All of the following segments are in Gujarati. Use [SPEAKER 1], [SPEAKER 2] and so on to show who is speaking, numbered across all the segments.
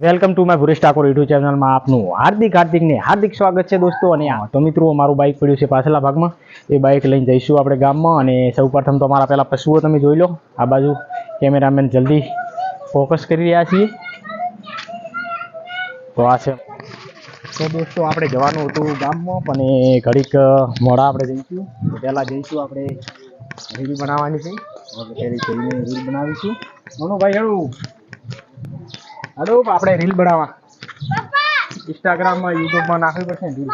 [SPEAKER 1] Welcome to my Bhuresh Thakor YouTube ચેનલમાં આપનું હાર્દિક સ્વાગત છે દોસ્તો। અને તો મિત્રો મારું બાઇક પડ્યું છે પાછલા ભાગમાં, એ બાઇક લઈને જઈશું આપણે ગામમાં। અને સૌ પ્રથમ તો મારા પહેલા પશુઓ તમે જોઈ લો, આ બાજુ કેમેરામેન જલ્દી ફોકસ કરી રહ્યા છીએ। તો આ છે તો દોસ્તો આપણે જવાનું હતું ગામમાં, પણ એ ઘડીક મોડા આપણે જઈશું। તો પહેલાં જઈશું આપણે રીલ બનાવવાની છે, આપણે પહેલી જઈને રીલ બનાવીશું। મનોભાઈ હાલો આપણે રીલ બનાવવા ઇન્સ્ટાગ્રામમાં યુટ્યુબમાં નાખવી પડશે ને રીલ।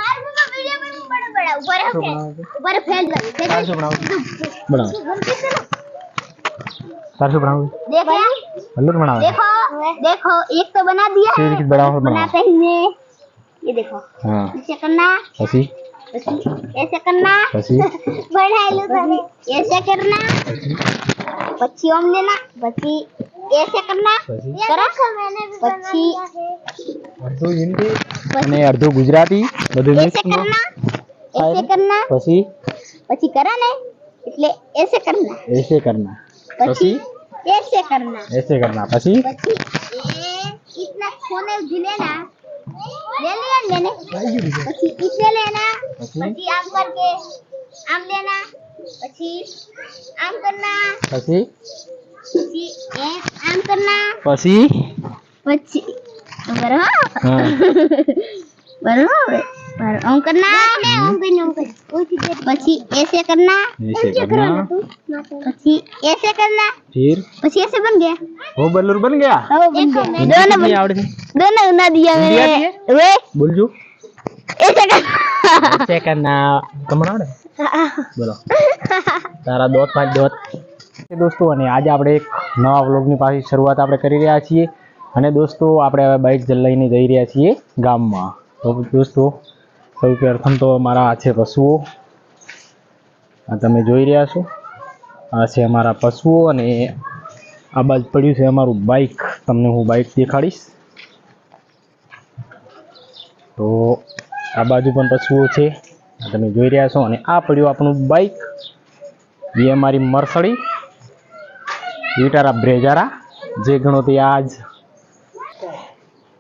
[SPEAKER 2] देखो एक तो बना दिया है, बनाते ही में ये देखो। हाँ ऐसे करना, ऐसे करना, बढ़ा लो थाने ऐसे करना, पक्षी ओम लेना, पक्षी ऐसे करना, करा पक्षी
[SPEAKER 1] अर्धो हिंदी અને અડધો ગુજરાતી બધું મિક્સ
[SPEAKER 2] करना, ऐसे करना,
[SPEAKER 1] પછી
[SPEAKER 2] करा ने એટલે ऐसे करना, પછી ऐसे करना,
[SPEAKER 1] પછી
[SPEAKER 2] इतना खोने लेना, ले लिया मैंने, પછી इसे लेना, પછી आम करके आम लेना, પછી आम करना,
[SPEAKER 1] પછી
[SPEAKER 2] आम करना,
[SPEAKER 1] પછી
[SPEAKER 2] बराबर बराबर आम करना, પછી ऐसे करना, પછી ऐसे करना,
[SPEAKER 1] फिर
[SPEAKER 2] પછી ऐसे बन गया।
[SPEAKER 1] वो बल्लूर बन गया।
[SPEAKER 2] दोनों बना दिया मैंने। वे
[SPEAKER 1] बोल जो
[SPEAKER 2] ऐसे
[SPEAKER 1] करना તમને આવડે બોલો તારા દોત પાંચ દોત દોસ્તો। અને આજે આપણે એક નવા વ્લોગની પાછી શરૂઆત આપણે કરી રહ્યા છીએ। અને દોસ્તો આપણે હવે બાઇક લઈને જઈ રહ્યા છીએ ગામમાં। તો દોસ્તો સૌ પ્રથમ તો મારા આ છે પશુઓ, આ તમે જોઈ રહ્યા છો, આ છે અમારા પશુઓ। અને આ બાજુ પડ્યું છે અમારું બાઇક, તમને હું બાઇક દેખાડીશ। તો આ બાજુ પણ પશુઓ છે, આ તમે જોઈ રહ્યા છો। અને આ પડ્યું આપણું બાઇક, એ અમારી મર્સડી વિટારા બ્રેઝારા, જે ગણો તે આજ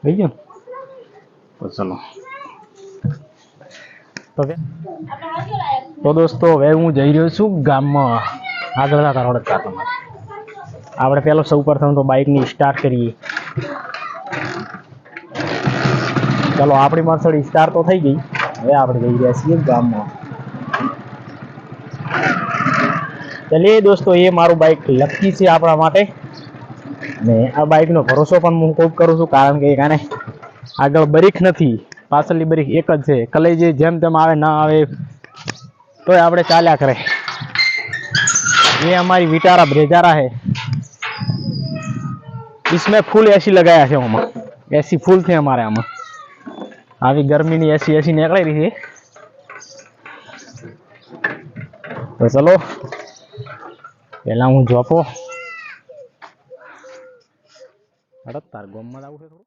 [SPEAKER 1] થઈ ગયો। તો ચલો તો દોસ્તો હવે હું જઈ રહ્યો છું ગામમાં। આગળ જતા રડતા તમારે આપણે પહેલો સૌ પ્રથમ તો બાઇકની સ્ટાર્ટ કરીએ। ચલો આપણી મર્સડી સ્ટાર્ટ તો થઈ ગઈ, હવે આપણે જઈ રહ્યા છીએ ગામમાં। ચલીએ દોસ્તો, એ મારું બાઇક લકી છે આપણા માટે। ને આ બાઇકનો ભરોસો પણ હું ખૂબ કરું છું, કારણ કે કાને આગળ બ્રેક નથી, પાછળની બ્રેક એક જ છે। કલેજી જેમ તેમ આવે ના આવે તોય આપણે ચાલ્યા કરે। ये हमारी विटारा ब्रेजारा है, इसमें फुल एसी लगाया है, हम एसी फुल थे हमारे आम अभी गर्मी नहीं एसी निकल रही है। तो चलो पहला हूँ जॉपो तार गोम में आવું છે થોડું